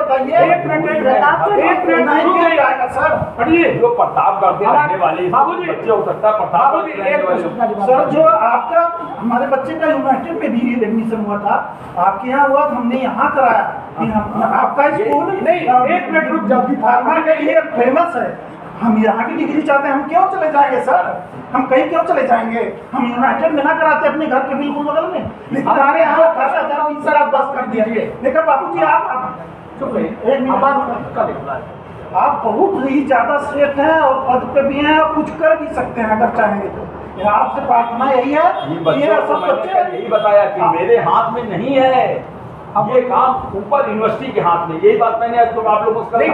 बताइए। एक मिनट नहीं किया जाएगा सर। पढ़िए जो प्रतापगढ़ के रहने वाले बाबूजी बच्चे हो सकता है प्रतापगढ़ के रहने वाले। सर जो आपका हमारे बच्चे का यूनाइटेड में भी एडमिशन हुआ था, आपके यहाँ हुआ तो हमने यहाँ कराया कि हम आपका स्कूल नहीं, एक मिनट रुक जाओ। फार्मा के लिए फेमस है, हम यहाँ की डिग्री चाहते हैं, हम क्यों चले जाएंगे सर? हम कहीं क्यों चले जाएंगे? हम यूनाइटेड में ना कराते अपने घर के बिल्कुल बगल में, लेकिन हमारे यहाँ 18,000 सर आप बस कर दीजिए। देखिए बाबूजी आप चुप रहिए, आप बहुत ही ज्यादा श्रेष्ठ हैं और पद पे भी हैं और कुछ कर भी सकते हैं अगर चाहेंगे तो। ये आपसे प्रार्थना यही है। बच्चों को मैंने यही बताया कि मेरे हाथ में नहीं है, अब ये काम ऊपर यूनिवर्सिटी के हाथ में। यही बात मैंने तो आप लोगों को देखिए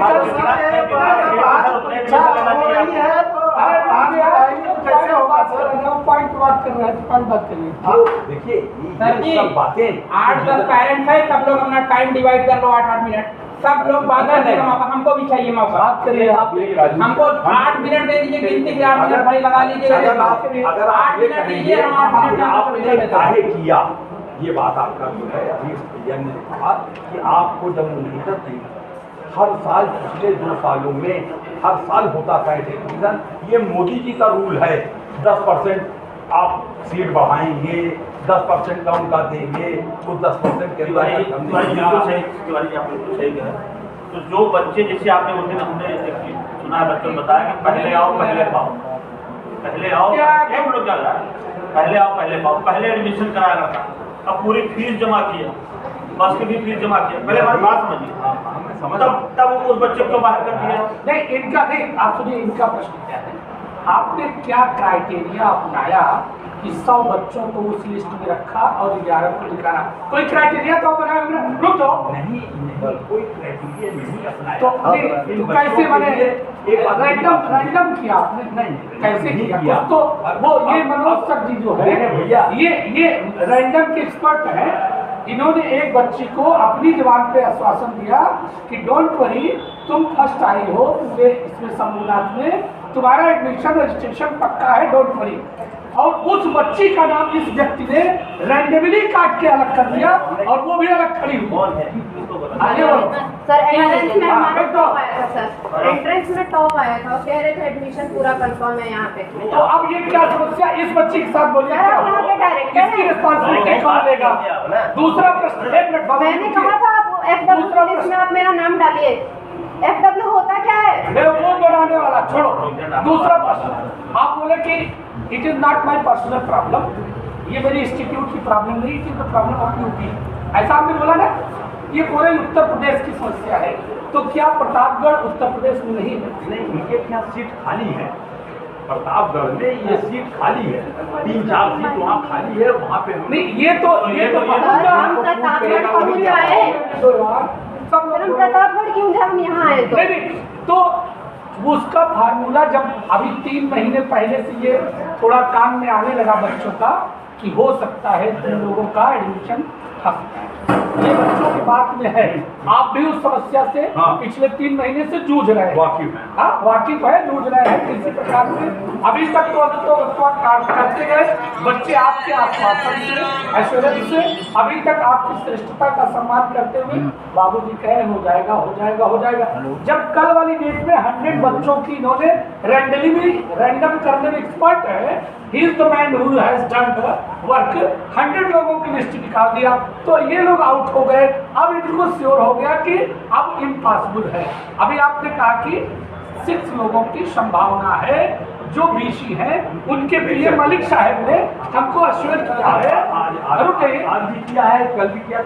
सब बातें 8-10 पेरेंट्स है, सब लोग अपना टाइम डिवाइड कर लो 8-8 मिनट, सब लोग बात करने का मौका हमको भी चाहिए। मौका बात करिए आप, हमको 8 मिनट दे दीजिए, गिनती के 8 मिनट खड़ी लगा लीजिए। अगर आप 8 मिनट दीजिए, हम 8 मिनट आपने काहे किया, ये बात आपका जो है अभी भैया ने कहा कि आपको जब मॉनिटर थी हर साल पिछले 2 सालों में हर साल होता था एडमिशन। ये मोदी जी का रूल है 10% आप सीट बढ़ाएंगे, 10% का उनका देंगे, तो 10% के तिवारी जी आप बिल्कुल सही कह। तो जो बच्चे जैसे आपने उस दिन हमने सुना है बच्चों ने बताया कि पहले आओ पहले पाओ, पहले आओ एक लोग क्या रहा है, पहले आओ पहले पाओ, पहले एडमिशन कराया करता, अब पूरी फीस जमा किया, बस की भी फीस जमा किया। पहले हमारी बात समझिए, तब उस बच्चे को बाहर कर दिया। नहीं इनका नहीं, आप सुनिए इनका प्रश्न क्या है। आपने क्या क्राइटेरिया अपनाया कि 100 बच्चों को उस लिस्ट में रखा और 11 को निकाला? कोई क्राइटेरिया तो बनाया होगा? रुक जाओ, नहीं कोई क्राइटेरिया नहीं अपनाया। तो कैसे बने? रैंडम किया आपने? नहीं कैसे किया? तो वो ये मनोज सर जी जो है भैया ये रैंडम के एक्सपर्ट है। इन्होंने एक बच्ची को अपनी जबान पे आश्वासन दिया कि डोंट वरी, तुम फर्स्ट आई हो पूरे इसमें समूहनाथ में, तुम्हारा एडमिशन रजिस्ट्रेशन पक्का है, डोंट वरी। और उस बच्ची का नाम इस व्यक्ति ने रैंडमली काट के अलग कर दिया और वो भी अलग खड़ी हुई। आगे बढ़ो सर। एंट्रेंस में हमारा टॉप आया था सर, एंट्रेंस में टॉप आया था, कह रहे थे एडमिशन पूरा कंफर्म है यहाँ पे। तो अब ये क्या समस्या इस बच्ची के साथ बोलिए, इसकी रिस्पॉन्सिबिलिटी कौन लेगा? दूसरा प्रश्न, एक मिनट मैंने कहा था आप FW लिस्ट में आप मेरा नाम डालिए। FW होता क्या है? मैं वो बनाने वाला, छोड़ो। दूसरा प्रश्न, आप बोले कि it is not my personal problem, ये मेरी इंस्टीट्यूट की प्रॉब्लम नहीं, it is the problem of UP, ऐसा आपने बोला ना? ये पूरे उत्तर प्रदेश की समस्या है, तो क्या प्रतापगढ़ उत्तर प्रदेश में नहीं है? नहीं, इनके यहाँ सीट खाली है, प्रतापगढ़ में ये सीट खाली है, 3-4 सीट वहाँ खाली है, वहाँ पे नहीं। ये तो हम प्रतापगढ़ क्यों जाए? हम प्रतापगढ़ क्यों जाए? हम यहाँ आए तो उसका फार्मूला जब अभी 3 महीने पहले से ये थोड़ा कान में आने लगा बच्चों का कि हो सकता है तुम लोगों का एडमिशन फंस जाए, ये बच्चों की बात में है। आप भी उस समस्या से पिछले 3 महीने से जूझ रहे हैं, वाकिफ है, जूझ रहे हैं किसी प्रकार से। अभी तक तो करते गए बच्चे आपके आश्वासन से, एश्योरेंस से, अभी तक आपकी श्रेष्ठता का सम्मान करते हुए बाबूजी कहे हो जाएगा हो जाएगा हो जाएगा। जब कल वाली डेट में 100 बच्चों की इन्होंने रैंडम करने में एक्सपर्ट है, he is the man who has done the work, 100 लोगों की लिस्ट निकाल दिया, तो ये लोग आउट हो गए। अब इनको श्योर हो गया कि अब इम्पॉसिबल है। अभी आपने कहा कि 6 लोगों की संभावना है जो बीसी हैं, उनके पीए मलिक साहब ने हमको अश्योर किया है, आज भी किया है, कल भी किया।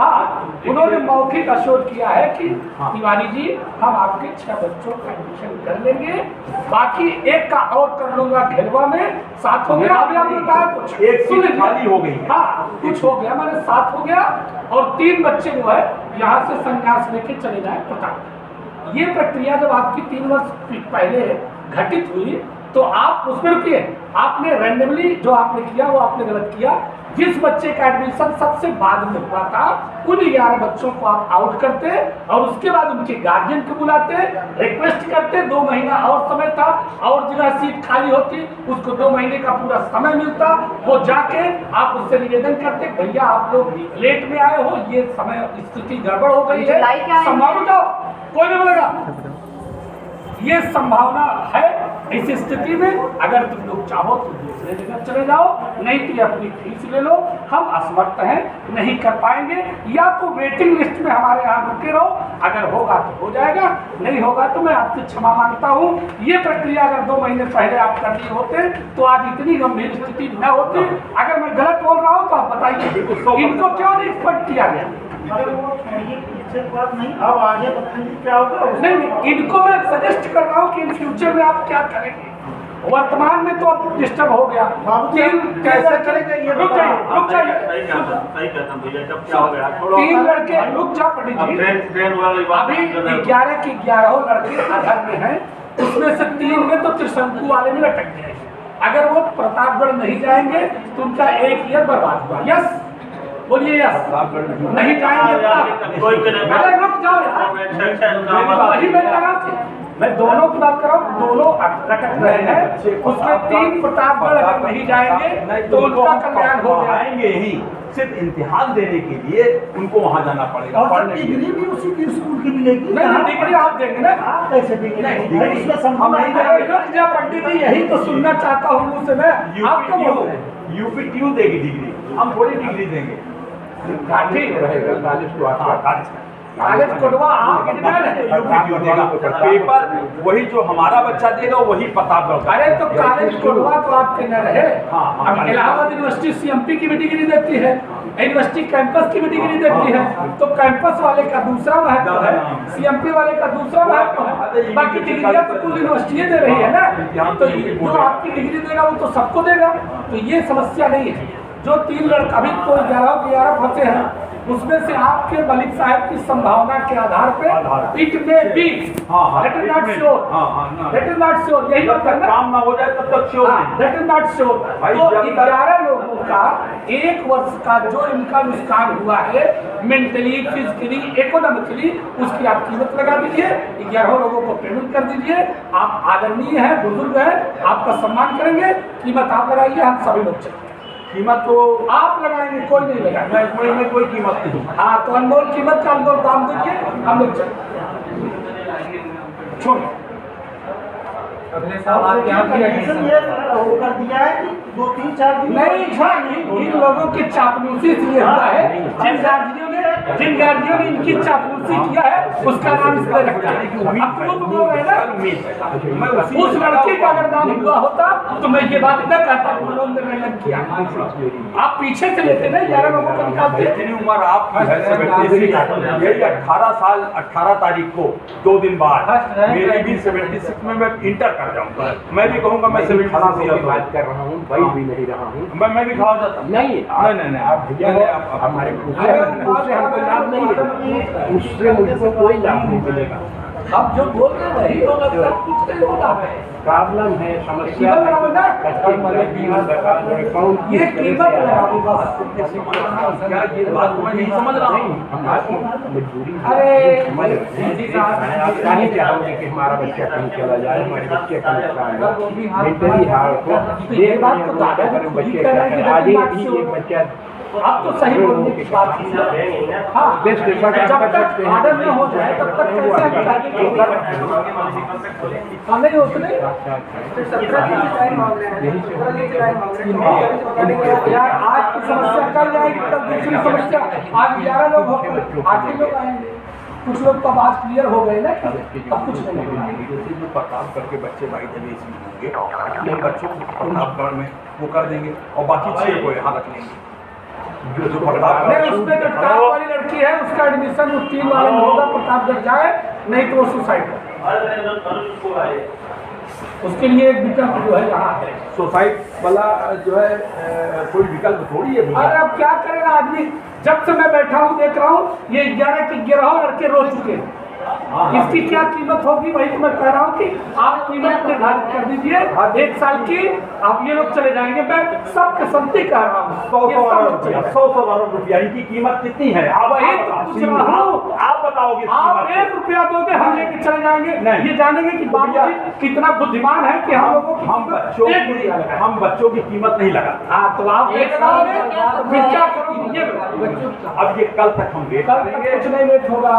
उन्होंने मौखिक अश्योर किया है कि तिवारी जी हम आपके 6 बच्चों का एडमिशन कर लेंगे, बाकी एक का और कर लूंगा घेरवा में, 7 हो गया। अभी आप बताया कुछ एक सीट खाली हो गई, हाँ कुछ हो गया, मैंने 7 हो गया और 3 बच्चे जो है यहाँ से संन्यास लेके चले जाए प्रताप। ये प्रक्रिया जब आपकी 3 वर्ष पहले घटित हुई तो आप उसमें रुकिए, आपने रैंडमली जो आपने किया वो आपने गलत किया। जिस बच्चे का एडमिशन सबसे बाद में हुआ था उन 11 बच्चों को आप आउट करते और उसके बाद उनके गार्जियन को बुलाते, रिक्वेस्ट करते, 2 महीना और समय था और जगह सीट खाली होती, उसको 2 महीने का पूरा समय मिलता, वो जाके आप उससे निवेदन करते, भैया आप लोग लेट में आए हो, ये समय स्थिति गड़बड़ हो गई जुलाई के है, आए संभाल जाओ, कोई नहीं बोलेगा। ये संभावना है। इस स्थिति में अगर तुम लोग चाहो तो दूसरे जगह चले जाओ, नहीं तो ये अपनी फीस ले लो, हम असमर्थ हैं, नहीं कर पाएंगे, या तो वेटिंग लिस्ट में हमारे यहाँ रुके रहो, अगर होगा तो हो जाएगा, नहीं होगा तो मैं आपसे क्षमा मांगता हूँ। ये प्रक्रिया अगर 2 महीने पहले आप कर दिए होते तो आज इतनी गंभीर स्थिति न होती। अगर मैं गलत बोल रहा हूँ तो आप बताइए, इनको क्यों नहीं एक्सपर्ट किया गया? अगर वो छोड़िए पीछे की बात नहीं, अब आगे बताइए क्या होगा। नहीं, इनको मैं सजेस्ट कर रहा हूँ कि इन फ्यूचर में आप क्या करेंगे। वर्तमान में तो अब डिस्टर्ब हो गया, कैसे करेंगे ये रुक जाइए, रुक जाइए, सही कहता हूँ भैया, जब क्या हो गया थोड़ा 3 लड़के रुक जा पंडित अब जी। ट्रेन वाली बात अभी कर रहे हो। 11 के 11 लड़के आधार में हैं, उसमें से 3 में तो त्रिशंकु वाले में लटक गए। अगर वो प्रतापगढ़ नहीं जाएंगे तो उनका 1 ईयर बर्बाद हुआ। यस बोलिए, यस नहीं जाएंगे। कोई अरे रुक जाओ यार, वही मैं लगा थे, मैं दोनों की बात कर रहा हूँ, दोनों लटक रहे हैं, उसमें 3 प्रतापगढ़ अगर नहीं जाएंगे तो उनका कल्याण हो गया। आएंगे ही सिर्फ इम्तिहान देने के लिए उनको वहाँ जाना पड़ेगा, और पढ़ने के लिए। डिग्री भी उसी की स्कूल की मिलेगी। नहीं, डिग्री आप देंगे ना, आप कैसे देंगे? नहीं, उसमें संभव हम नहीं नहीं है। रुक जा पंडित जी, यही तो सुनना चाहता हूँ मुझसे मैं। आप क्यों बोल रहे हैं? यूपीटीयू देगी डिग्री, हम थोड़ी डिग्री देंगे। ठीक रहेगा, कागज कोडवा आप कितना है? यूपीटीयू देगा पेपर, वही जो हमारा बच्चा देगा वही प्रतापगढ़ का। अरे तो कॉलेज कोडवा तो आपके न रहे। हाँ, अब इलाहाबाद यूनिवर्सिटी सीएमपी की भी डिग्री देती है, यूनिवर्सिटी कैंपस की भी डिग्री देती है, तो कैंपस वाले का दूसरा महत्व है, सीएमपी वाले का दूसरा महत्व है, बाकी डिग्रियां तो कुल यूनिवर्सिटी दे रही है ना, तो जो आपकी डिग्री देगा वो तो सबको देगा, तो ये समस्या नहीं है। जो 3 लड़का अभी तो 11 फंसे हैं, उसमें से आपके मलिक साहब की संभावना के आधार पे इट में be, let is not sure, let is not sure, यही जब बात है तक ना, काम ना हो जाए तब तक श्योर नहीं। Let is not sure. भाई, तो जब तक- 11 लोगों का 1 वर्ष का जो इनका नुकसान हुआ है मेंटली, फिजिकली, इकोनॉमिकली, उसकी आप कीमत लगा दीजिए, 11 लोगों को पेमेंट कर दीजिए। आप आदरणीय हैं, बुजुर्ग हैं, आपका सम्मान करेंगे, कीमत आप लगाइए, हम सभी लोग चलेंगे। कीमत तो आप लगाएंगे, कोई नहीं लगाएगा। मैं कोई कीमत नहीं। हाँ, तो अनमोल कीमत का अनमोल दाम दीजिए, हम लोग चलें। छोड़िए, अगले साल आपके यहाँ भी एडमिशन ये वो कर दिया है कि 2-3-4 दिन नहीं, इन लोगों की चापलूसी से ये हुआ है, जिन गार्जियों ने इनकी चापलूसी किया है उसका नाम इसलिए रखा है। अब तुम बोल रहे हैं ना, उस लड़के का अगर नाम हुआ होता तो मैं ये बात न कहता कि उन्होंने मेहनत किया। आप पीछे से लेते ना, 11 लोगों को निकालते। जितनी उम्र आपकी है 76, यही 18 साल 18 तारीख को 2 दिन बाद मेरी भी 76 में मैं इंटर कर जाऊंगा। मैं भी कहूंगा मैं 76 बात कर रहा हूँ, वही भी नहीं रहा हूँ। मैं भी खा जाता। नहीं आप भैया हमारे उससे हमको लाभ नहीं मिलेगा, उससे मुझको कोई लाभ नहीं मिलेगा। अब जो बोल रहे हैं वही होगा, सब कुछ नहीं होगा। प्रॉब्लम है, समस्या है, बच्चे मरे बीमार अकाउंट ये कीमत लगाओ बस। क्या ये बात को मैं नहीं समझ रहा हूँ। हमारी मजबूरी है। अरे, समझ रहे हैं। आप नहीं चाहोगे कि हमारा बच्चा कहीं चला जाए, हमारे बच्चे का नुकसान हो, मेंटली हार्ट हो। ये बात तो दादा जी खुद ही कह रहे हैं कि आगे बात भी से एक बच्चा आप तो सही बोलने की बात है। हाँ, बेस्ट जब तक ऑर्डर न हो जाए तब तक कैसे हम बता दें कि होगा? हाँ, नहीं उतने यार, आज की समस्या कल जाएगी, कल दूसरी समस्या। आज 11 लोग होंगे, 8 लोग आएंगे, कुछ लोग तो आज क्लियर हो गए ना, अब कुछ नहीं होगा। जो प्रतापगढ़ के बच्चे भाई जब होंगे इन बच्चों को प्रतापगढ़ में वो कर देंगे और बाकी 6 को यहाँ रख लेंगे। जो नहीं, उसमें जो टॉप वाली लड़की है उसका एडमिशन उस 3 वाले में होगा, प्रतापगढ़ जाए, नहीं तो वो सुसाइड करे। उसके लिए एक विकल्प जो है यहाँ है। सोसाइट वाला जो है कोई विकल्प थोड़ी है। अरे अब क्या करेगा आदमी, जब से मैं बैठा हूँ देख रहा हूँ ये 11 के 11 लड़के रो चुके हैं। इसकी क्या कीमत होगी वही तो मैं कह रहा हूँ कि आप कीमत निर्धारित कर दीजिए 1 साल की। आप ये लोग चले जाएंगे, मैं सबके संति कह रहा हूँ 100 अरब रुपया इनकी कीमत कितनी है? वही तो पूछ रहा हूँ। आप बताओगे। आप 1 रुपया दोगे, हम लेके चले जाएंगे। नहीं। ये जानेंगे कि बाबूजी कितना बुद्धिमान है कि हम लोगों की हम बच्चों की कीमत नहीं लगाते। हाँ तो आप एक लगाओगे तो फिर क्या करोगे? ये अब ये कल तक हम वेट कल तक करेंगे। कुछ नहीं वेट होगा।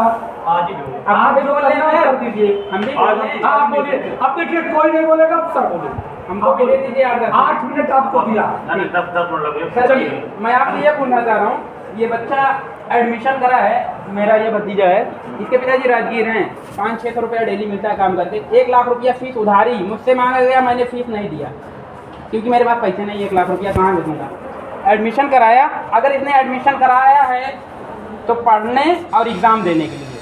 आज ही जो आप जो करना है कर दीजिए। हम भी आज बोल रहे हैं। हाँ बोलिए। अब देखिए कोई नहीं बोलेगा, अब सर बोले। हमको भी दे दीजिए 8 मिनट आपको दिया। नहीं 10 मिनट लगे। सर जी, मैं आपसे ये पूछना चाह रहा हूँ, ये बच्चा एडमिशन करा है, मेरा ये भतीजा है, इसके पिताजी राजगीर हैं, 500-600 रुपया डेली मिलता है काम करके। 1 लाख रुपया फीस उधारी मुझसे मांगा गया, मैंने फीस नहीं दिया क्योंकि मेरे पास पैसे नहीं, 1 लाख रुपया कहाँ से दूँगा। एडमिशन कराया, अगर इसने एडमिशन कराया है तो पढ़ने और एग्ज़ाम देने के लिए।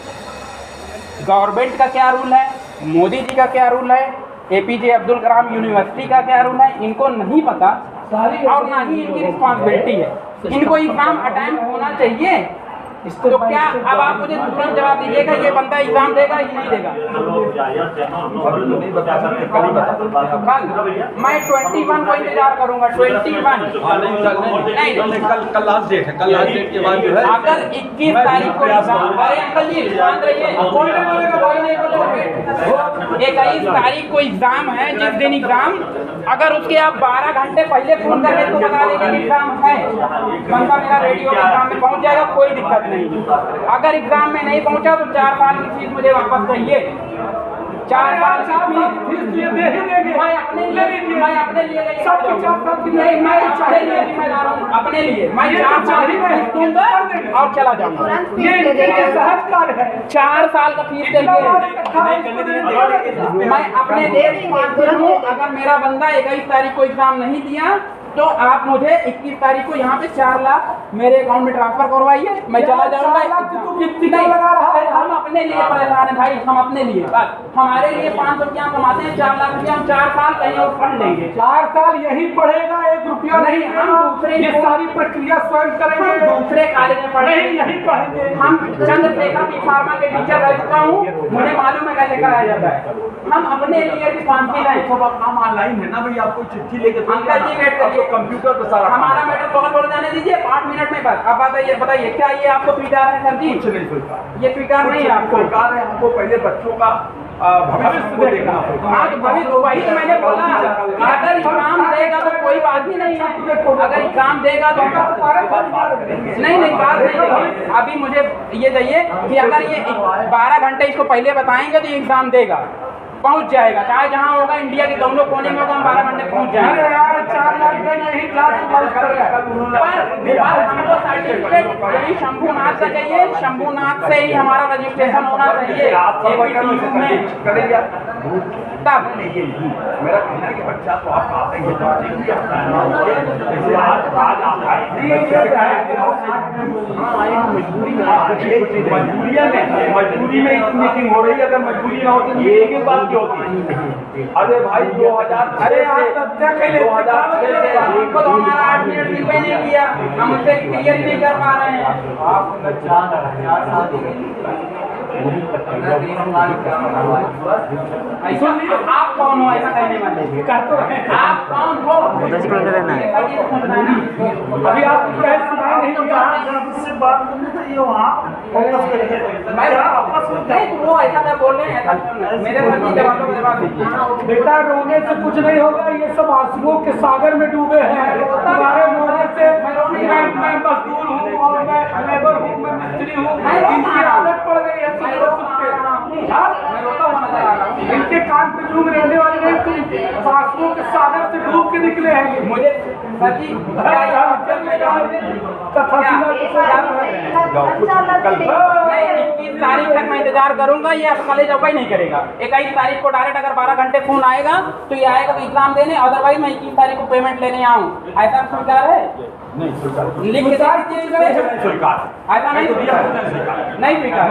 गवर्नमेंट का क्या रूल है, मोदी जी का क्या रूल है, APJ अब्दुल कलाम यूनिवर्सिटी का क्या रूल है, इनको नहीं पता और ना ही इनकी रिस्पॉन्सिबिलिटी है। इनको एग्ज़ाम अटेम्प्ट होना चाहिए। तो क्या अब आप मुझे तुरंत जवाब दीजिएगा ये बंदा एग्ज़ाम देगा कि नहीं देगा? अभी तो नहीं बता सकते, कल ही बता सकते। कल मैं 21 को इंतजार करूंगा। 21 कल लास्ट डेट है। कल लास्ट डेट के बाद जो है अगर 21 तारीख को एग्जाम, अरे अंकल जी शांत रहिए, कोई नहीं बोलेगा, कोई नहीं बोलेगा। 21 तारीख को एग्जाम है, जिस दिन एग्जाम, अगर उसके आप 12 घंटे पहले फोन करके तो बता देंगे कि एग्जाम है, बंदा मेरा रेडियो के एग्जाम में पहुंच जाएगा, कोई दिक्कत नहीं। अगर एग्जाम में नहीं पहुंचा तो 4 साल की फीस मुझे वापस चाहिए। 4 साल की फीस दे ही देंगे। मैं अपने लिए नहीं, मैं अपने लिए नहीं, सबके 4 साल की नहीं, मैं अपने लिए जिम्मेदार हूँ, अपने लिए मैं 4 साल की फीस दूंगा और चला जाऊंगा। तुरंत ये फीस दे इनके लिए देंगे। सहज कार्य है। 4 साल का फीस देंगे। मैं अपने लिए रिस्पॉन्सिबल हूँ। अगर मेरा बंदा 21 तारीख को एग्जाम नहीं दिया तो आप मुझे 21 तारीख को यहाँ पे 4 लाख मेरे अकाउंट में ट्रांसफर करवाइए, मैं चला जाऊंगा। हम अपने लिए परेशान है भाई, हम अपने लिए, बस हमारे लिए 500 रुपया कमाते हैं, 4 लाख रुपया हम 4 साल कहीं और पढ़ लेंगे। 4 साल यही पढ़ेगा, 1 रुपया नहीं। हम दूसरे ये सारी प्रक्रिया स्वयं करेंगे, हम दूसरे कॉलेज में पढ़ेंगे, नहीं यही पढ़ेंगे। हम चंद्रशेखर की फार्मा के टीचर रह चुका हूँ, मुझे मालूम है कैसे कराया जाता है। हम अपने लिए रिस्पॉन्सिबल हैं। सब काम ऑनलाइन है ना भाई, आपको चिट्ठी लेके अंकल जी वेट करिए, कंप्यूटर पे सारा हमारा मैटर बहुत जाने दीजिए, 5 मिनट में बस। अब बताइए क्या ये आपको स्वीकार है सर जी? कुछ नहीं स्वीकार, ये स्वीकार नहीं है आपको? स्वीकार है हमको पहले बच्चों का भविष्य को देखना होगा। हाँ तो भविष्य, वही तो मैंने बोला, अगर एग्जाम देगा तो कोई बात ही नहीं है, अगर एग्जाम देगा तो नहीं बात नहीं। अभी मुझे ये चाहिए कि अगर ये 12 घंटे इसको पहले बताएंगे तो ये एग्जाम देगा, पहुंच जाएगा, चाहे जहां होगा, इंडिया के दोनों कोने में होगा, हम 12 घंटे पहुंच जाएंगे। 4 लाख का नहीं क्लास हमको सर्टिफिकेट यही शंभूनाथ का चाहिए, शंभूनाथ से ही हमारा रजिस्ट्रेशन होना चाहिए APTU में, तब मेरा कहना है कि बच्चा तो आप आते ही मजबूरी में मीटिंग हो रही है, अगर मजबूरी ना होती मीटिंग की बात क्या होती? अरे भाई 2000, अरे आप तब के लिए 2006 हमको तो हमारा 8 मिनट भी पे नहीं किया, हम उससे क्लियर नहीं कर पा रहे हैं। ऐसा आप कौन हो ऐसा कहने वाले? आप कौन हो? अभी आप कह सुनाई नहीं तो दिया। जहाँ जहाँ से बात करनी चाहिए वहाँ फोकस करिए। मैं क्या आपस में क्या? नहीं, वो ऐसा क्या बोल रहे हैं, ऐसा मेरे सर की जवाबों का जवाब दीजिए। बेटा रोने से कुछ नहीं होगा, ये सब आंसुओं के सागर में डूबे हैं। तुम्हारे रोने से मैं मजदूर हूँ और मैं लेबर हूँ, मैं मिस्त्री हूँ, इनकी आदत पड़ गई है सुन के। मैं रोता हुआ नजर आ रहा हूँ। इनके कान पे डूब रहने वाले नहीं, तुम आंसुओं के सागर से डूब के निकले हैं। मुझे सर जी क्या ये मतलब में जाओ? नहीं, 21 तारीख तक मैं इंतजार करूंगा, ये अब कॉलेज अप्लाई नहीं करेगा। 21 तारीख को डायरेक्ट अगर 12 घंटे फोन आएगा तो ये आएगा तो एग्जाम देने, अदरवाइज मैं 21 तारीख को पेमेंट लेने आऊँ, ऐसा स्वीकार है? नहीं स्वीकार, लिख के स्वीकार ऐसा नहीं स्वीकार, नहीं स्वीकार,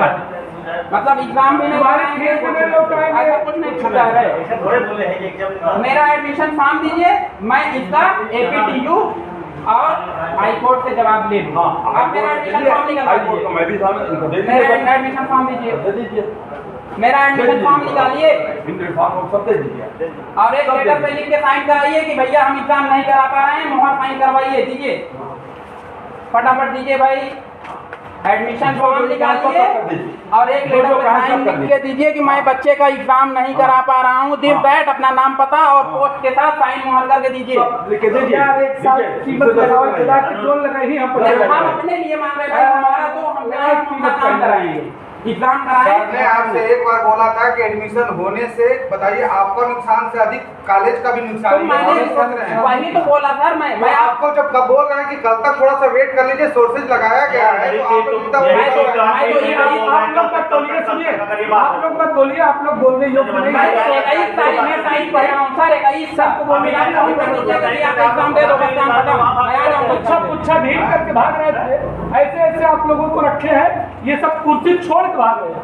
मतलब एग्जाम भी नहीं कराएंगे, ऐसा कुछ नहीं स्वीकार है। थोड़े बोले हैं कि एग्जाम मेरा एडमिशन फॉर्म दीजिए, मैं इसका APTU और हाई कोर्ट से जवाब ले लूँ। हाँ, आप मेरा एडमिशन फॉर्म निकलवा हाई कोर्ट का दीजिए, मैं भी सामने इनको दे मेरा दीजिए, एडमिशन फॉर्म दीजिए, दे दीजिए, मेरा एडमिशन फॉर्म निकालिए इंद्र फॉर्म सब दे दीजिए। और एक लेटर पे लिख के साइन कराइए कि भैया हम एग्जाम नहीं करा पा रहे हैं, मोहर साइन करवाइए, दीजिए फटाफट दीजिए भाई। एडमिशन फॉर्म निकालिए और एक लेटर पे साइन लिख के दीजिए कि मैं बच्चे का एग्जाम नहीं करा पा रहा हूँ, दिस दैट, अपना नाम पता और पोस्ट के साथ साइन मोहर करके दीजिए। लिख के दीजिए। यार एक साल कीमत लगाओ, खुदा की जोन लगाई हम हम अपने लिए मांग रहे भाई, हमारा तो हम काम कराएंगे, एग्जाम सर ने आपसे कराएंगे। एक बार बोला था कि एडमिशन होने से बताइए आपका नुकसान से अधिक कॉलेज का भी तो नुकसान है। मैंने आप सोच रहे हैं वही तो बोला सर, मैं तो आपको जब कब बोल रहे हैं कि कल तक थोड़ा सा वेट कर लीजिए, सोर्सेज लगाया गया है तो आप लोग इतना यही वेट तो- कर रहे हैं। यही तो- आप लोग मत बोलिए, सुनिए, आप लोग मत बोलिए, आप लोग बोलने योग्य नहीं मैं है। 21 तारीख में साइन कर रहा हूँ सर, 21 सबको बोल रहा हूँ कि आप एग्जाम दे दो, बस काम खत्म, मैं आ जाऊँगा। पुच्छा पुच्छा ढील करके भाग रहे थे, ऐसे ऐसे आप लोगों को रखे हैं, ये सब कुर्सी छोड़ के भाग रहे हैं,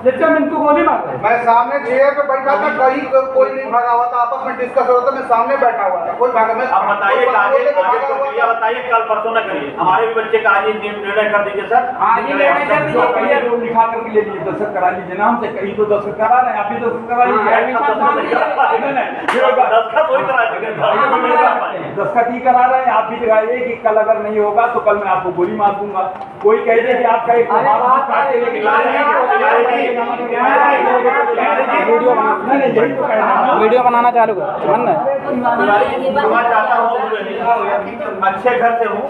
जैसे हम इनको गोली मार रहे हैं। मैं सामने चेयर पे बैठा था, कहीं कोई नहीं भागा हुआ था, आपस में डिस्कस हो रहा था, मैं सामने बैठा हुआ था, कोई भागा मैं आप बताइए कोई आगे बोलने को आगे भागा हुआ प्रक्रिया था। बताइए, कल परसों न करिए, हमारे भी बच्चे का आज ही निर्णय कर दीजिए सर। आज ही निर्णय कर दीजिए। पहले रूम लिखा करके ले लीजिए, दस्तखत करा लीजिए नाम से, कहीं तो दस्तखत करा रहे हैं, आप भी दस्तखत करा लीजिए। एडमिशन फॉर्म दस्तखत वही करा देंगे। दस्तखत ही करा रहे हैं, आप भी लगाइए कि कल अगर नहीं होगा तो कल मैं आपको गोली मार दूंगा। कोई कह दे कि आपका एक काट के लेके वीडियो बनाना चालू कर, मन मैं चाहता हूँ अच्छे घर से हूँ,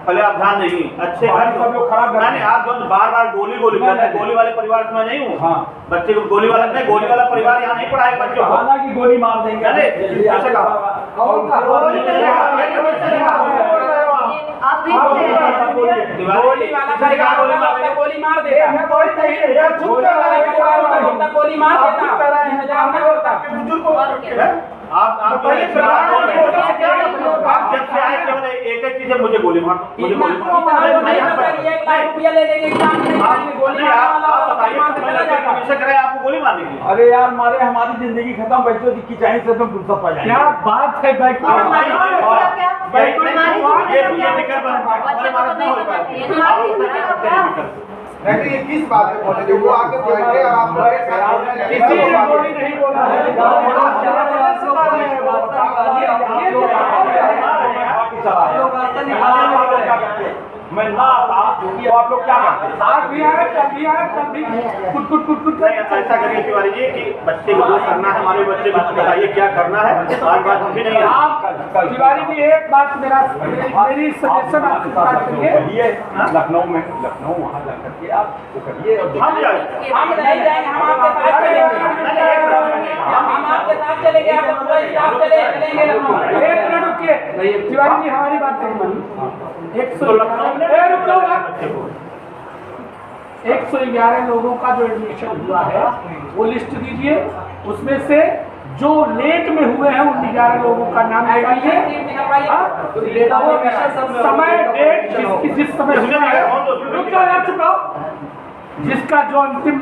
पहले आप ध्यान देंगे, अच्छे घर से सब लोग खराब कर रहे हैं। नहीं, आप जो बार बार गोली गोली करते हैं, गोली वाले परिवार से मैं नहीं हूँ। हाँ। बच्चे को गोली वाला नहीं, गोली वाला परिवार यहाँ नहीं पढ़ाए बच्चों को। हालांकि गोली मार देंगे। नहीं, कैसे कहा? गोली वाला परिवार होगा तब तक गोली मार देगा, गोली वाला परिवार होगा तब तक गोली मार देता, इंतजाम नहीं होता। आप जब से आए केवल एक एक चीज है, मुझे गोली मार, मुझे गोली मार। नहीं पता कि 1 लाख रुपया ले लेंगे एग्जाम में, गोली मारने वाला आप बताइए, मार के चला जाएगा। किसे करे आपको गोली मारने की? अरे यार मारे हमारी जिंदगी खत्म, बच्चों की चाहे से तुम फुर्सत पा जाएंगे। क्या बात है बैठो, नहीं ये किस बात पे बोले थे, वो आके बैठे और आप लोग किसी ने गोली नहीं बोला है। मैं ना आता क्योंकि आप लोग क्या करते हैं? आज भी आए, कल भी आए, कल भी कुट कुट कुट कुट नहीं, ऐसा करिए तिवारी जी कि बच्चे को जो करना है, हमारे बच्चे को बताइए क्या करना है। आज बात हम भी नहीं है। आप तिवारी जी एक बात मेरी सजेशन आपसे बात करिए। करिए लखनऊ में, लखनऊ वहाँ जा करके आप वो करिए। हम जाए हम नहीं जाएंगे, हम आपके साथ चलेंगे, हम आपके साथ चलेंगे, आप पूरा स्टाफ चलेंगे लखनऊ। एक मिनट रुकिए तिवारी जी, हमारी बात नहीं मानी। 111 लोगों का जो एडमिशन हुआ है वो लिस्ट दीजिए, उसमें से जो लेट में हुए हैं उन 11 लोगों का नाम निकालिए, समय डेट जिस समय हुआ है, रुक जाओ यार, चुप रहो। जिसका जो अंतिम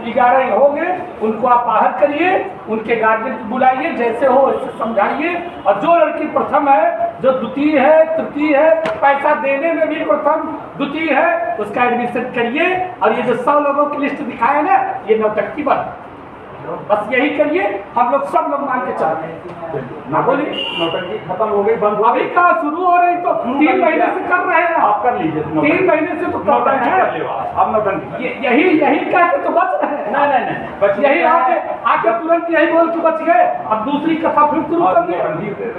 11 होंगे उनको आप बाहर करिए, उनके गार्जियन को बुलाइए, जैसे हो वैसे समझाइए, और जो लड़की प्रथम है, जो द्वितीय है, तृतीय है, पैसा देने में भी प्रथम द्वितीय है, उसका एडमिशन करिए। और ये जो 100 लोगों की लिस्ट दिखाए ना, ये नौटंकी बंद, बस यही करिए, हम लोग सब लोग मान के चलते हैं। ना बोलिए, नौटंकी खत्म हो गई, बंद हो अभी गई। कहाँ शुरू हो रही, तो 3 महीने से कर रहे हैं आप कर लीजिए 3 महीने से तो कर नौटंकी रहे कर हैं। ले आप नौटंकी यही कह के तो बच रहे हैं। नहीं यही आके तुरंत यही बोल के बच गए, अब दूसरी कथा फिर शुरू कर दिए।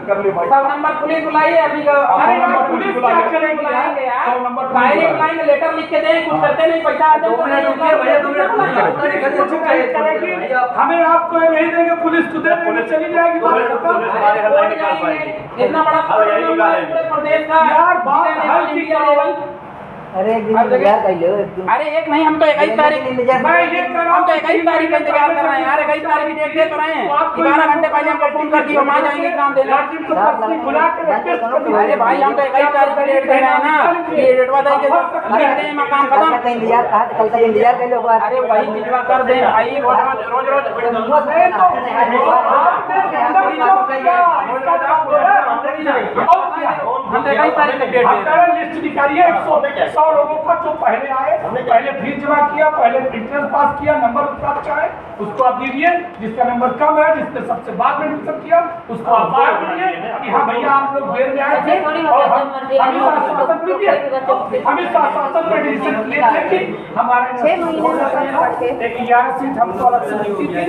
कर ले भाई। 100 नंबर पुलिस बुलाइए अभी का। अरे यार, नंबर पुलिस पुलिस क्या बुलाइए। करेगी बुलाएंगे यार? यार, 100 नंबर पुलिस फाइलिंग बुलाइए। बुलाएंगे, लेटर लिख के दें, कुछ करते नहीं, पैसा आ जाए तो करेगी, हमें आपको नहीं देंगे, पुलिस को दे देंगे, चली जाएगी बात खत्म। इतना बड़ा अब यही निकालेंगे। पूरे प्रदेश का यार, बात जितने हल लेवल, की इंडिया करो। लेवल अरे एक नहीं, हम तो 21 तारीख हम तो 21 तारीख का इंतजार कर रहे हैं यार। 21 तारीख की डेट दे तो रहे हैं। 12 घंटे पहले हमको फोन कर दिया, हम आ जाएंगे एग्जाम देने। अरे भाई हम तो 21 तारीख की डेट दे रहे हैं ना, ये डेट बता दीजिए काम खत्म। कल तक इंतजार कर लो। अरे वही भिजवा कर दे भाई, रोज हम तो 21 तारीख की डेट दे रहे हैं। लिस्ट निकालिए 100 लोगों का जो पहले आए, पहले फीस जमा किया, पहले एंट्रेंस पास किया, नंबर उसका अच्छा है उसको आप दीजिए। जिसका नंबर कम है, जिसने सबसे बाद में एडमिशन किया उसको आप बाद दीजिए कि हाँ भैया आप लोग देर में आए थे और हम इस आश्वासन पर डिसीजन लिए थे कि हमारे एक 11 सीट हमको अलग से मिलती थी,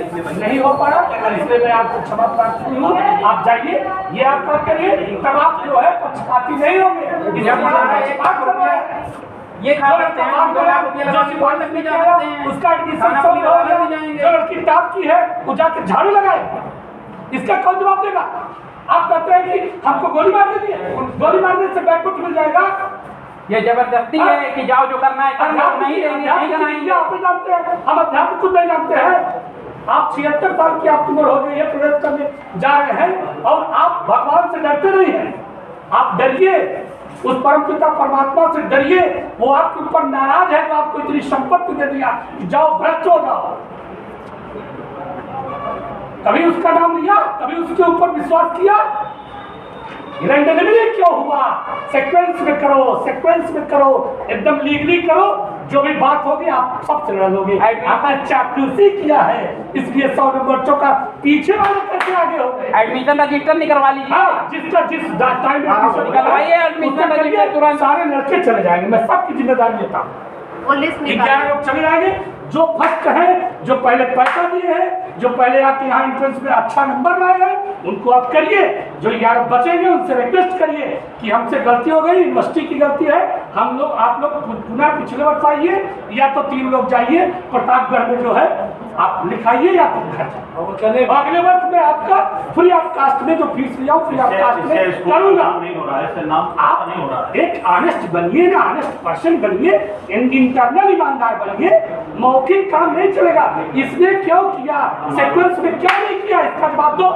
नहीं हो पाया, इसलिए मैं आपको क्षमा प्रार्थी हूँ। आप जाइए, ये आप कर करिए, तब आप जो है पक्षपाती नहीं होंगे। ये खा सकते हैं, 2 लाख रुपये लगा के बाहर तक भी जा सकते हैं, उसका एडमिशन सब हो गया। जो लड़की टॉप की है वो जाके झाड़ू लगाए, इसका कौन जवाब देगा? आप कहते हैं कि हमको गोली मार देती है, गोली मारने से बैकफुट मिल जाएगा। ये जबरदस्ती है कि जाओ जो करना है कर लो, नहीं देंगे नहीं कराएंगे। आप जानते हैं, हम अध्यात्म कुछ नहीं जानते हैं। आप 76 साल की आपकी उम्र हो गई है, प्रवेश करने जा रहे हैं और आप भगवान से डरते नहीं हैं। आप डरिए, उस परम पिता परमात्मा से डरिए। वो आपके ऊपर नाराज है, तो आपको इतनी संपत्ति दे दिया कि जाओ भ्रष्ट हो जाओ। कभी उसका नाम लिया, कभी उसके ऊपर विश्वास किया? रैंडमली क्यों हुआ? सीक्वेंस में करो, सीक्वेंस में करो, एकदम लीगली करो। जो भी बात होगी आप सबसे लड़ोगे। आपने चापलूसी किया है, इसलिए 100 नंबर चौका पीछे वाले कैसे आगे हो गए? एडमिशन रजिस्टर नहीं करवा लीजिए। हाँ, जिसका जिस टाइम निकलवाइए एडमिशन रजिस्टर तुरंत। सारे लड़के चले जाएंगे, मैं सबकी जिम्मेदारी लेता हूँ। 11 लोग चले जाएंगे। जो फर्स्ट हैं, जो पहले पैसा दिए हैं, जो पहले आपके यहाँ एंट्रेंस में अच्छा नंबर लाए हैं, उनको आप करिए। जो 11 बचेंगे उनसे रिक्वेस्ट करिए कि हमसे गलती हो गई, यूनिवर्सिटी की गलती है, हम लोग आप लोग पुनः पिछले वर्ष आइए, या तो 3 लोग जाइए प्रतापगढ़ में जो है आप लिखाइए, या तो घर चले। अगले वर्ष में आपका फ्री ऑफ कास्ट में जो फीस लिया फ्री ऑफ कास्ट में करूंगा। आप एक ऑनेस्ट बनिए ना, ऑनेस्ट पर्सन बनिए, इंटरनल ईमानदार बनिए। मौखिक काम नहीं चलेगा। इसने क्यों किया, सीक्वेंस में क्या नहीं किया, इसका जवाब दो।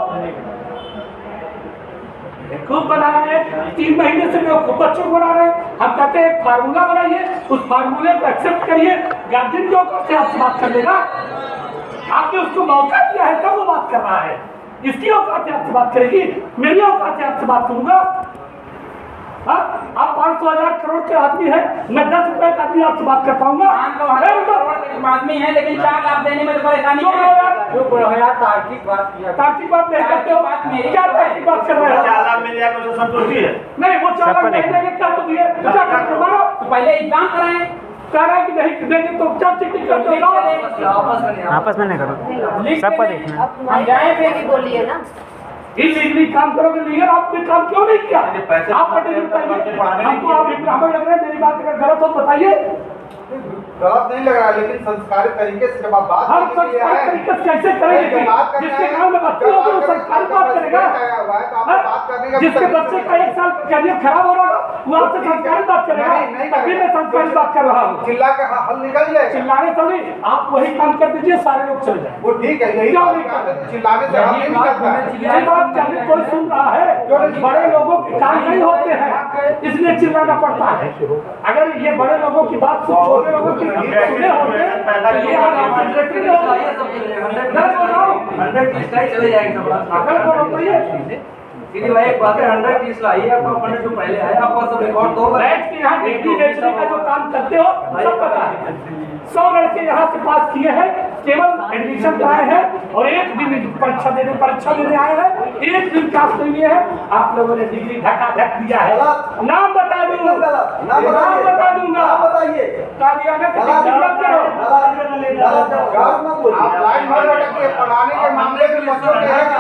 खूब बना रहे हैं, 3 महीने से लोग बच्चों को बना रहे हैं। हम कहते हैं फार्मूला बनाइए, उस फार्मूले को एक्सेप्ट करिए। गार्जियन के औकात से आपसे बात कर लेगा, आपने उसको मौका दिया है तब वो बात कर रहा है। इसकी औकात से आपसे बात करेगी, मेरी औकात से आपसे बात करूंगा। आप 500,000 करोड़ के आदमी है, मैं 10 रुपए का आदमी आपसे बात कर पाऊंगा? आदमी है, लेकिन 4 लाख देने में तो परेशानी है। तार्किक बात नहीं करते हो, क्या तार्किक बात कर रहे हो? 4 लाख मिल जाएगा तो संतुष्टि है। नहीं, वो 4 लाख नहीं देंगे, क्या तो दिए? तो पहले एग्जाम कराएं। कह रहा है कि नहीं देंगे तो क्या चिट्ठी करते हो? आपस में नहीं करो, सबको देखना। हम जाए फिर बोलिए ना। इलीगली काम करोगे, लीगल आपने काम क्यों नहीं किया? आप हमको आप ब्राह्मण लग रहे हैं, मेरी बात अगर गलत हो बताइए। गलत नहीं लग रहा, लेकिन संस्कारी तरीके से जब आप बात हम संस्कारी तरीके से कैसे करेंगे? जिसके गाँव में बच्चे होंगे वो संस्कारी बात करेगा। जिसके बच्चे का 1 साल का करियर खराब हो रहा है वो आपसे संस्कारी बात करेगा। तभी मैं संस्कारी बात कर रहा हूँ। चिल्ला के हल निकल जाएगा। चिल्लाने से नहीं, आप वही काम कर दीजिए, सारे लोग चले जाएंगे। वो ठीक है, यही चिल्लाने से हल नहीं निकलता है। ये बात जब कोई सुन रहा है, बड़े लोगों के काम नहीं होते हैं, इसलिए चिल्लाना पड़ता है। अगर ये बड़े लोगों की बात छोटे लोगों की सुने होते, तो ये चले जाएंगे। सीधी भाई एक बात है, 100 पीस लाइए, आपका पंडित जो पहले आया आपका सब रिकॉर्ड दो बैठ के यहाँ डिग्री बेचने का जो काम करते हो सब पता है। 100 लड़के यहाँ से पास किए हैं, केवल एडमिशन कराए हैं और एक दिन परीक्षा देने आए हैं, एक दिन क्लास नहीं लिए हैं। आप लोगों ने डिग्री धक्का-धक दिया है। नाम बता दूंगा, नाम बता दूंगा, बताइए। कादियाना का गलत करो, आप लाइन में लटके पढ़ाने के मामले में बच्चों के हैं कि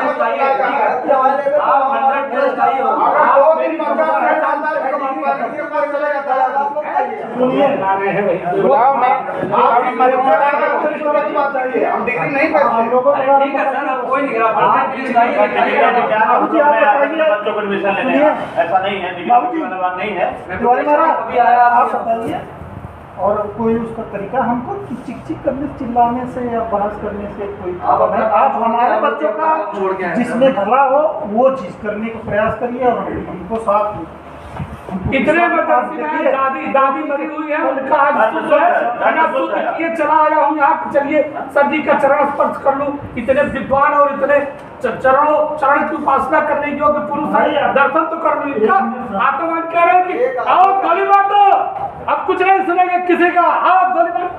सुनिए बुलाओ मैं हम डिग्री नहीं हम करते। लोगों को ठीक है सर, अब कोई नहीं करा बाबूजी, आप बताइए। बच्चों को एडमिशन लेने सुनिए। ऐसा नहीं है, डिग्री बाबूजी। वाला बात नहीं है। तिवारी महाराज, अभी आया आप बताइए और कोई उसका तरीका हमको चिक चिक करने चिल्लाने से या बहस करने से कोई आप अपना आप हमारे बच्चों का छोड़ के आए। जिसमें भला हो वो चीज करने का प्रयास करिए और हमको साथ इतने इमरजेंसी में दादी मरी हुई है, उनका आज सुध है, मैं सुध किए चला आया हूँ यहाँ, चलिए सर जी का चरण स्पर्श कर लूँ। इतने विद्वान और इतने चरण की उपासना करने योग्य पुरुष है, दर्शन तो कर लूँ इनका। आत्मान कह रहे हैं कि आओ गोली मार दो, अब कुछ नहीं सुनेंगे किसी का, आओ गोली मार।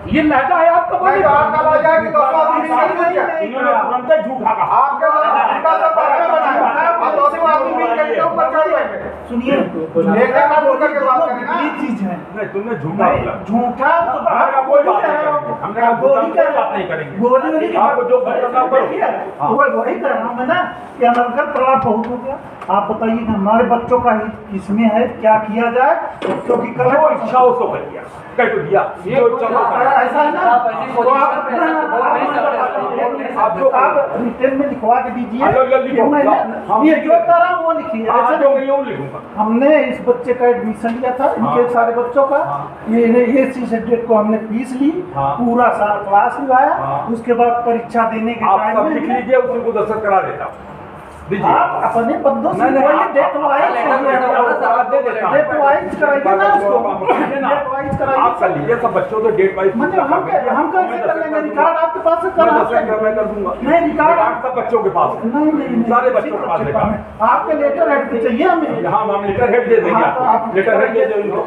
ये लहजा है आपका बोली। नहीं तो आपका लहजा है कि 200 आदमी मिल के क्या? इन्होंने तुरंत ही झूठा कहा। आपके लड़का सब बहाना बनाया। आप 200 आदमी मिल के क्यों ऊपर चढ़ जाएंगे? सुनिए एक एक आदमी करके बात करें ना। ये चीज है नहीं, तुमने झूठा बोला। झूठा तो हमने कहा कोई बात नहीं करेंगे, हमने कहा गोली कोई बात नहीं करेंगे। गोली आपको जो करना करो। हाँ। वही कर रहा हूँ मैं ना कि अनर्गल प्रलाप बहुत हो गया। आप बताइए कि हमारे बच्चों का हित इसमें है, क्या किया जाए, क्योंकि कल जो इच्छा हो सो कर दिया, कह तो दिया। जो इच्छा हो कर दिया। ऐसा है ना, आप ऐसी तो पोजीशन आप पे ऐसा तो बोल नहीं सकते। आप रिटर्न में लिखवा के दीजिए लो, लिखो, कि मैं हम ये जो कर रहा हूँ वो लिखिए। हाँ, ऐसा जो नहीं। मैं यूँ लिखूंगा। हमने इस बच्चे का एडमिशन लिया था, इनके हाँ। सारे बच्चों का, हाँ। ये सी डेट को हमने फीस ली, हाँ। पूरा साल क्लास लिवाया, हाँ। उसके बाद परीक्षा देने के आप टाइम सब में लिख लीजिए, उसी को दस्तखत करा देता हूँ। दीजिए। आप अपने बंदों से नहीं, नहीं, वही आप- डेट वाइज दे देता हूँ। डेट वाइज कराइए ना उसको, डेट वाइज कराइए। आप कर लीजिए सब बच्चों तो डेट वाइज। मतलब हम कैसे कर लेंगे? रिकॉर्ड आपके पास है, कर मैं सकते हैं। कर दूंगा। नहीं, रिकॉर्ड सब बच्चों के पास है। नहीं सारे बच्चों के पास है। आपके लेटर हेड पे चाहिए हमें। हाँ, हम लेटर हेड दे देंगे हाँ, तो आपको। आप लेटर हेड दे देंगे उनको।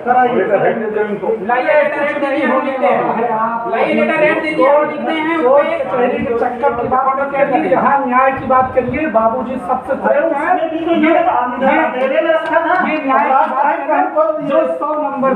कराइए। लेटर हेड दे देंगे उनको। लाइए लेटर रेट दीजिए, हम लिखते हैं। लाइए लेटर रेट दीजिए, हम लिखते हैं उस पे। चेहरे के चक्कर की बात न करिए, यहाँ न्याय की बात करिए। बाबूजी सबसे अरे श्रेष्ठ हैं। उसमें भी तो ये मेरे में रखा ना, ये न्याय की बात करें, जो 100 नंबर पे,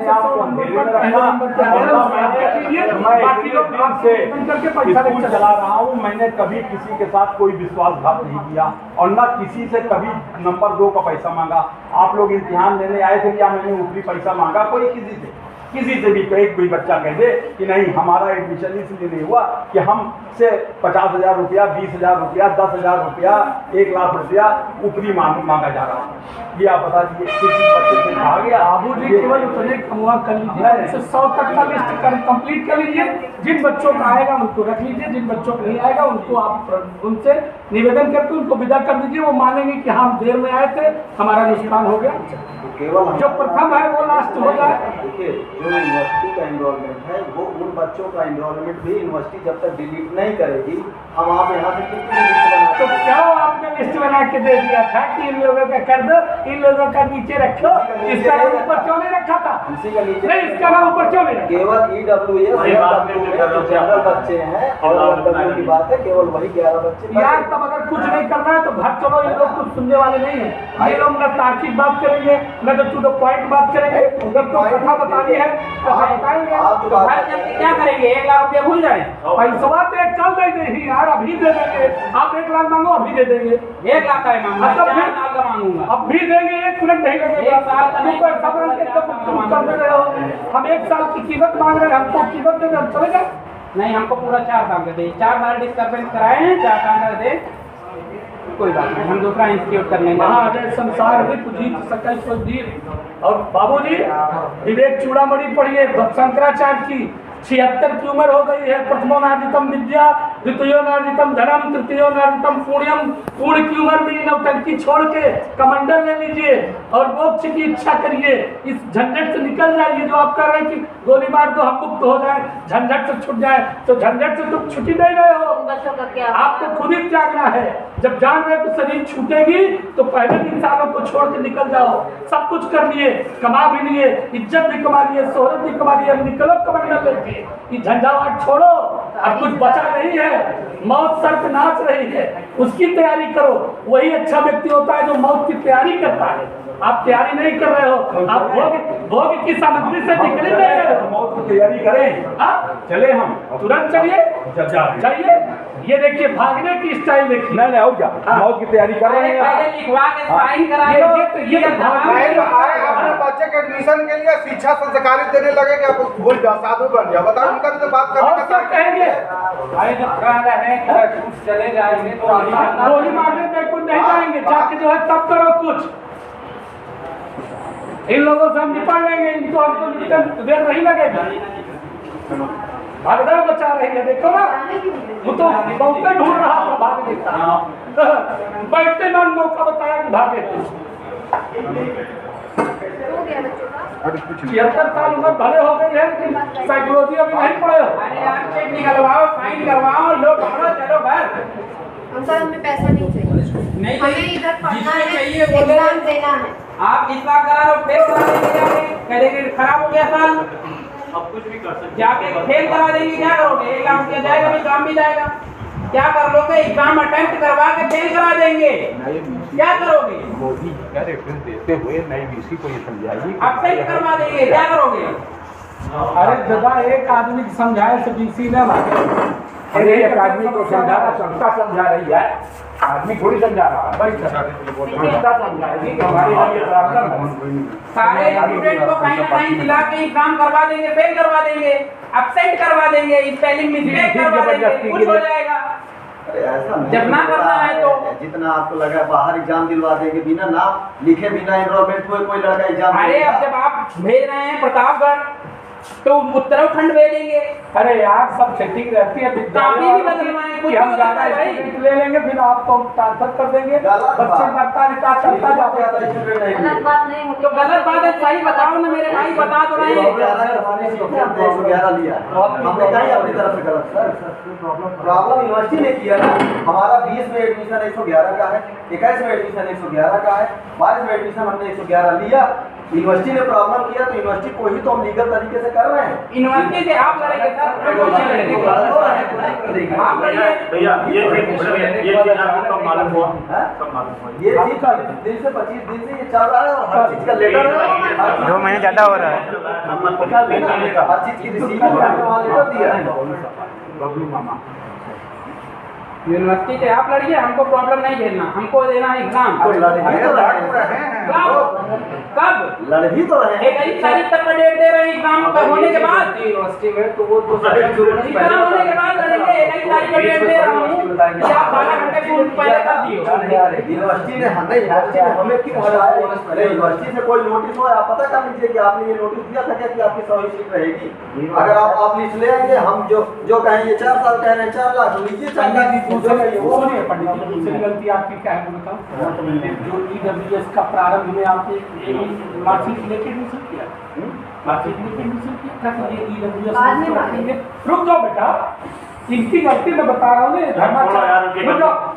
100 नंबर पर पहले नंबर पे आए हैं, उसमें कीजिए। बाकी लोग आपसे करके पैसा स्कूल लेके चला रहा हूँ, मैंने कभी किसी के साथ कोई विश्वासघात नहीं किया और न किसी से कभी नंबर 2 का पैसा मांगा। आप लोग इम्तिहान देने आए थे, क्या मैंने ऊपरी पैसा मांगा कोई किसी से? किसी से भी कोई बच्चा कह दे कि नहीं हमारा एडमिशन इसलिए नहीं हुआ कि हमसे 50,000 रुपया, 20,000 रुपया, 10,000 रुपया, 1,00,000 रुपया ऊपरी मांगा जा रहा है। ये आप बता दीजिए, किसी बच्चे से कहा गया? बाबूजी केवल उतने कमुआ कर लीजिए, इससे 100 तक का लिस्ट कंप्लीट कर लीजिए। जिन बच्चों का आएगा उनको रख लीजिए, जिन बच्चों का नहीं आएगा उनको आप उनसे निवेदन करके उनको विदा कर दीजिए। वो मानेंगे कि हम देर में आए थे, हमारा नुकसान हो गया। केवल जो प्रथम है वो लास्ट हो जाए। देखिए, जो यूनिवर्सिटी का एनरोलमेंट है वो उन बच्चों का एनरोलमेंट भी यूनिवर्सिटी जब तक डिलीट नहीं करेगी, हम आप यहाँ से कितनी लिस्ट तो बना क्या आपने लिस्ट बना के दे दिया था कि इन लोगों का कर दो, इन लोगों का नीचे रखो? इसका नाम ऊपर क्यों नहीं रखा था? इसी का नीचे नहीं, इसका नाम ऊपर क्यों नहीं रखा? केवल EWS वही बात में जो जनरल बच्चे हैं और EWS की बात है, केवल वही 11 बच्चे यार तब अगर कुछ नहीं करना है तो घर चलो, ये लोग कुछ सुनने वाले नहीं है। ये लोग न तार्किक बात करेंगे, न तो टू द पॉइंट बात करेंगे। जब तो कथा बतानी है कथा बताएंगे। आप तो भाई जब क्या करेंगे? 1,00,000 रुपया भूल जाए। पैसवा तो एक कल दे देंगे यार, अभी दे देंगे। आप 1,00,000 मांगो, अभी दे देंगे। 1,00,000 का ही मांगूंगा, 4 साल का मांगूंगा। अब भी देंगे, 1 मिनट नहीं लगेगा। एक साल का नहीं, तुम पैसा मांग के तब तुम कर दे रहे हो। हम 1 साल की कीमत मांग रहे हैं, हमको कीमत दे दे, हम चले जाए। नहीं, हमको पूरा 4 साल का दे। 4 साल डिस्टर्बेंस कराए हैं, 4 साल का दे। कोई बात नहीं, हम दूसरा इंस्टीट्यूट कर लेंगे। महाजय संसार में पूजित सकल सुधीर। और बाबूजी विवेक चूड़ामणि पढ़िए, शंकराचार्य की 76 की उम्र हो गई है। प्रथमो नार्जितम विद्या, द्वितीयो नार्जितम धनम, तृतीयो नार्जितम पुण्यम। पुण्य की उम्र में नौटंकी छोड़ के कमंडल ले लीजिए और मोक्ष की इच्छा करिए। इस झंझट से निकल जाइए। जो आप कर रहे हैं कि गोली मार दो हम मुक्त हो जाए, झंझट से छूट जाए, तो झंझट से तुम छुट ही नहीं रहे हो। बच्चों का क्या? आपको खुद ही त्यागना है। जब जान रहे तो शरीर छूटेगी तो पहले इंसानों को छोड़ के निकल जाओ। सब कुछ कर लिए, कमा भी लिए, इज्जत भी कमा लिए, शोहरत भी कमा लिए, निकलो कमंडल लेके। ये झंझावाट छोड़ो, अब कुछ बचा नहीं है। मौत सर पे नाच रही है, उसकी तैयारी करो। वही अच्छा व्यक्ति होता है जो मौत की तैयारी करता है। आप तैयारी नहीं कर रहे हो, आप भोग की सामग्री से निकल नहीं रहे हो। मौत की तैयारी करें, हाँ? चले हम तुरंत चलिए, चलिए। ये देखिए भागने की स्टाइल देखिए। नहीं और क्या, मौत की तैयारी कर रहे हैं। पहले लिखवा के साइन करा ये लो। तो नहीं आए अपने बच्चे के एडमिशन के लिए शिक्षा संस्कारित देने लगे कि आप भूल जाओ, साधु बन जाओ। बताओ उनका भी तो बात करने और क्या कहेंगे? अरे जब कह रहे हैं कि कुछ चले जाएंगे तो गोली मारने पे कुछ नहीं जाएंगे, जाके जो है तब करो कुछ। इन लोगों से हम निपट लेंगे, इनको हमको निपटन देर नहीं लगेगी। भगदड़ बचा रही है, देखो ना, वो तो बहुत ढूंढ रहा था भागने का, बैठते ना मौका बताया कि भागे। हो गया बच्चों का 76 साल उम्र भले हो गई है, लेकिन साइकोलॉजी अभी नहीं पढ़े हो। अरे यार चेक निकलवाओ, साइन करवाओ, लो पकड़ो, चलो घर। अंकल हमें पैसा नहीं चाहिए, नहीं हमें चाहिए, इधर पढ़ना जिसमें है, चाहिए बोले। एग्जाम देना है। आप इस बार करा लो, फेल करा देंगे जाके, कह देंगे खराब हो गया साल, अब कुछ भी कर सकते जाके फेल करा देंगे, क्या करोगे? 1 लाख रुपया जाएगा, भी काम भी जाएगा। क्या कर लोगे? एग्जाम अटेम्प्ट करवा के फेल करा देंगे, क्या करोगे? मोदी जी का रेफरेंस देते हुए नई वीसी को ये समझाइए अपसेट करवा देंगे, क्या करोगे? अरे दादा, एक आदमी को समझाए से बीसी न भागे। अरे एक आदमी को समझा रहा, संस्था समझा रही है, आदमी थोड़ी समझा रहा है। संस्था समझाएगी कि हमारे यहाँ ये प्रॉब्लम है। सारे स्टूडेंट को फाइनल साइन दिला के एग्जाम करवा देंगे, फेल करवा देंगे, अपसेट करवा देंगे, स्पेलिंग मिस्टेक करवा देंगे, कुछ हो जाएगा। अरे ऐसा नहीं जब ना होता करना है तो है। जितना आपको लगा है बाहर एग्जाम दिलवा देंगे, बिना नाम लिखे, बिना एनरोलमेंट हुए कोई लड़का एग्जाम अरे अब जब आप भेज रहे हैं प्रतापगढ़ तो उत्तराखंड भेजेंगे। अरे यार सब सेटिंग रहती है, काफी भी बदलवाएं, कुछ कि हम भी ज्यादा बदलवाएं। स्टूडेंट ले लेंगे, फिर आपको ट्रांसफर कर देंगे, बच्चे बढ़ता रहता चलता जाता है। गलत बात नहीं होती तो गलत बात है, सही बताओ ना मेरे भाई, बता तो रहे हैं। 111 लिया हमने कहीं अपनी तरफ से गलत सर प्रॉब्लम यूनिवर्सिटी ने किया ना। हमारा 20 में एडमिशन 111 का है, 21 में एडमिशन 111 का है, 22 में एडमिशन हमने 111 लिया। यूनिवर्सिटी ने प्रॉब्लम किया तो यूनिवर्सिटी को ही तो हम लीगल तरीके से कर रहे हैं। यूनिवर्सिटी से आप लड़ेंगे सर, आप लड़िए। भैया ये चीज आपको कब मालूम हुआ? कब मालूम हुआ? ये चीज 20 दिन से 25 दिन से ये चल रहा है और हर चीज का लेटर है। 2 महीने ज्यादा हो रहा है। हर चीज की रिसीव हमने वहाँ लेटर दिया है। बबलू मामा यूनिवर्सिटी से आप लड़िए, हमको प्रॉब्लम नहीं झेलना, हमको देना है एग्जाम। तो लड़ ही तो रहे हैं। कब लड़ ही तो रहे हैं। 21 तारीख तक का डेट दे रहे हैं एग्जाम होने के बाद। यूनिवर्सिटी में तो वो एग्जाम होने के बाद लड़ेंगे। 21 तारीख का डेट दे रहा हूँ कि आप 12 घंटे पूर्व पहले कर दियो। यूनिवर्सिटी ने यूनिवर्सिटी ने हमें क्यों हटाया? यूनिवर्सिटी से कोई नोटिस हो, आप पता कर लीजिए कि आपने ये नोटिस दिया था क्या कि आपकी 100 सीट रहेगी। अगर आप लिस्ट ले आएंगे, हम जो कहेंगे 4 साल कह रहे हैं 4 लाख लीजिए, 4 लाख सुनिए पंडित जी, दूसरी गलती आपकी क्या है बताओ? जो EWS का प्रारंभ में आपने मार्कशीट लेके एडमिशन किया, मार्कशीट लेके एडमिशन किया था कि ये EWS रखेंगे। रुक जाओ बेटा, इनकी गलती मैं बता रहा हूँ,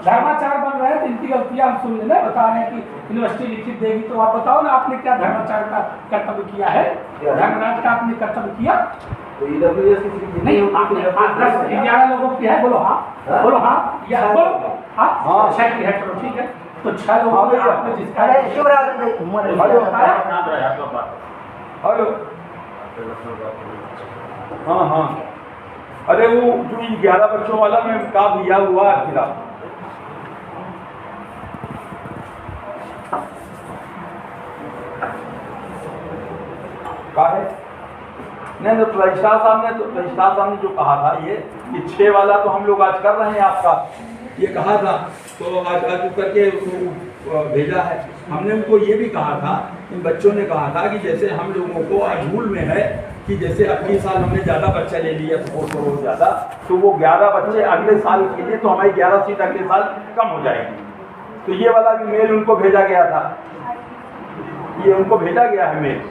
धर्माचार बन रहे हैं तो इनकी गलतियाँ हम सुन लेना। बता रहे हैं कि यूनिवर्सिटी लिखित देगी, तो आप बताओ ना आपने क्या धर्माचार का कर्तव्य किया है? धर्मराज का आपने कर्तव्य किया तो EWS की नहीं? 11 लोगों की है, बोलो हाँ, बोलो हाँ, या बोलो हाँ, 6 की है, चलो ठीक है। तो 6 लोगों में आपने जिसका हेलो हाँ हाँ, अरे वो जो 11 बच्चों वाला मैं का दिया हुआ फिर का है नहीं तो रजिस्ट्रार साहब ने जो कहा था ये कि 6 वाला तो हम लोग आज कर रहे हैं आपका, ये कहा था तो आज करके भेजा है। हमने उनको ये भी कहा था, इन बच्चों ने कहा था कि जैसे हम लोगों को आज भूल में है कि जैसे अगले साल हमने ज़्यादा बच्चा ले लिया, सपोज करो ज़्यादा, तो वो 11 बच्चे अगले साल के लिए तो हमारी 11 सीट अगले साल कम हो जाएगी। तो ये वाला भी मेल उनको भेजा गया था, ये उनको भेजा गया है मेल।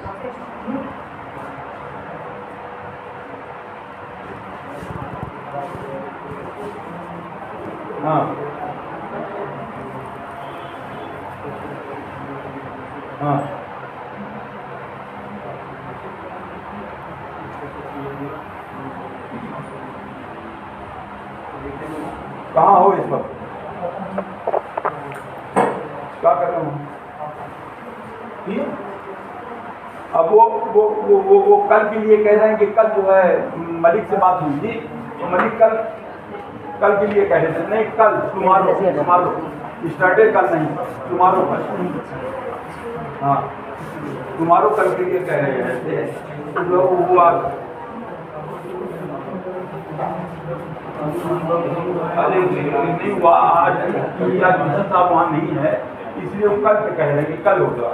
हाँ हाँ कहाँ हो इस वक्त? क्या कर रहे हो? ठीक है? अब वो कल के लिए कह रहे हैं कि कल जो है मलिक से बात हुई थी, तो मलिक कल के लिए कह रहे थे, नहीं कल टुमारो स्टार्टेड कल नहीं, टुमारो कल, हाँ टुमारो कल के लिए कह रहे थे, तो वो अरे नहीं हुआ आज साहब वहाँ नहीं है, इसलिए वो कल पे कह रहे हैं कि कल होगा।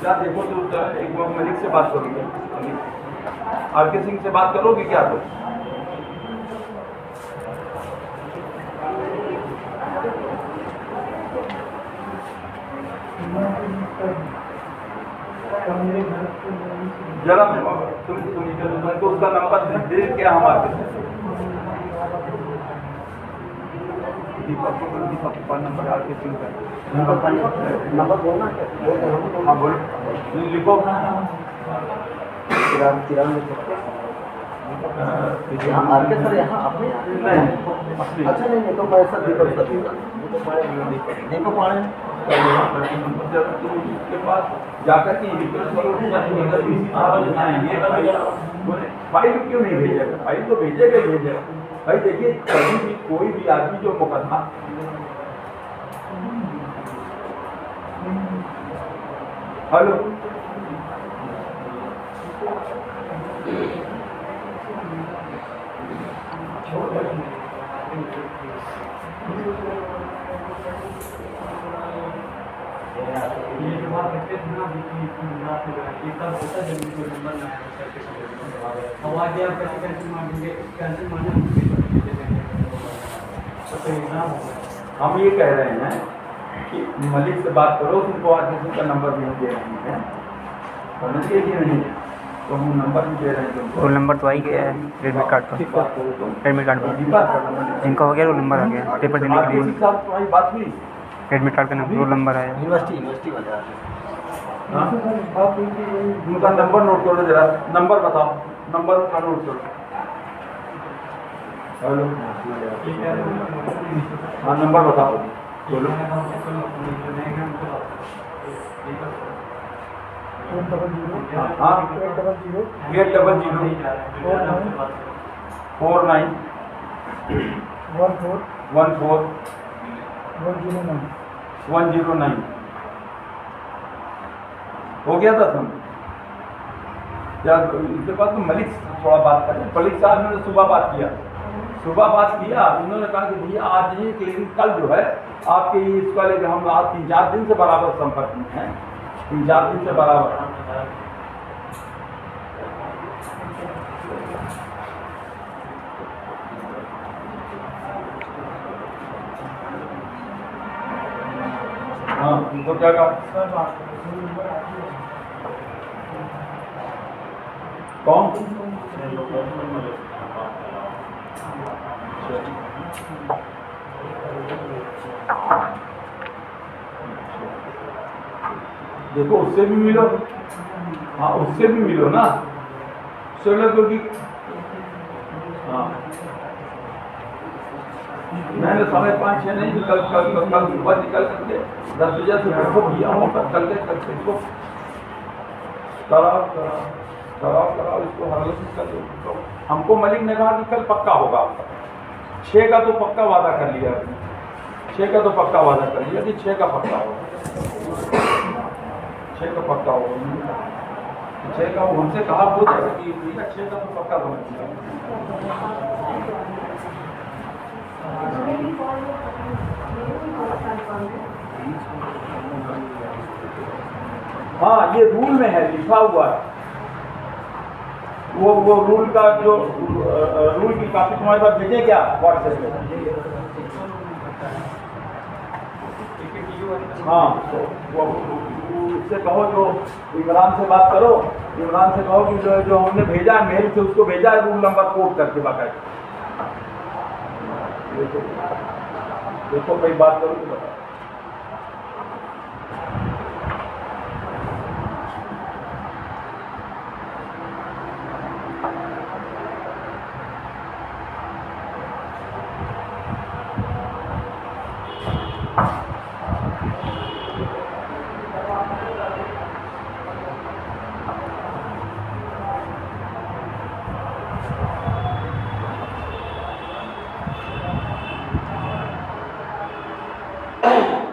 क्या देखो तो एक बार मलिक से बात करोगे, आर.के. सिंह से बात करोगे क्या तो? जरा तुमको उसका नंबर दे क्या हमारे दीपक का नंबर आर.के. सिंह का नंबर बोलना है। हाँ बोल लिखो। आर.के. सर यहाँ अपने अच्छा नहीं तो मैं सर दीपक पाड़े के पास जाकर के फाइल क्यों नहीं भेजेगा? फाइल तो भेजेगा। भाई देखिए कभी भी कोई भी आदमी जो मुकदमा हेलो हम ये कह रहे हैं कि मलिक से बात करो, तुमको आर.के. का नंबर भी दे रहे हैं, समझिए कि नहीं? तो हम नंबर भी दे रहे हैं तुमको। रोल नंबर तो आ ही गया है एडमिट कार्ड पर, एडमिट कार्ड पर जिनका हो गया रोल नंबर आ गया पेपर देने के लिए। तुम्हारी बात हुई एडमिट कार्ड का नंबर रोल नंबर आया। यूनिवर्सिटी वाला उनका नंबर नोट करो जरा, नंबर बताओ, नंबर उनका नोट करो। हेलो हाँ नंबर बताओ, बोलो। हाँ 800-49-14-109 हो गया था तुम या इसके बाद तो मलिक थोड़ा बात करें। मलिक साहब ने सुबह बात किया, उन्होंने कहा कि भैया आज ये क्लिनिक कल जो है आपके इस वाले हम आज 3-4 दिन से बराबर संपर्क में हैं, 3-4 दिन से बराबर। हाँ तो क्या कहा कौन? देखो उससे भी मिलो, हाँ उससे भी मिलो ना, चलो क्योंकि हाँ मैंने 5:30-6 नहीं कल सुबह निकल करके 10 बजे से बैठो भैया वहाँ पर कल इसको कराओ इसको हरकत कर दो। हमको मलिक ने कहा कि कल पक्का होगा आपका, 6 का तो पक्का वादा कर लिया आपने, 6 का तो पक्का वादा कर लिया कि 6 का पक्का होगा, 6 का पक्का होगा। 6 का हमसे कहा हो जाएगा कि 6 का तो पक्का होना चाहिए। हाँ ये रूल में है, लिखा हुआ है, वो रूल का जो रूल की कॉपी तुम्हारे पास भेजे क्या व्हाट्सएप पे? हाँ तो वो उससे कहो, जो इमरान से बात करो, इमरान से कहो कि जो हमने भेजा है मेल से उसको भेजा है रूल नंबर कोड करके बाकायदा। देखो भाई बात करो तो बताओ। है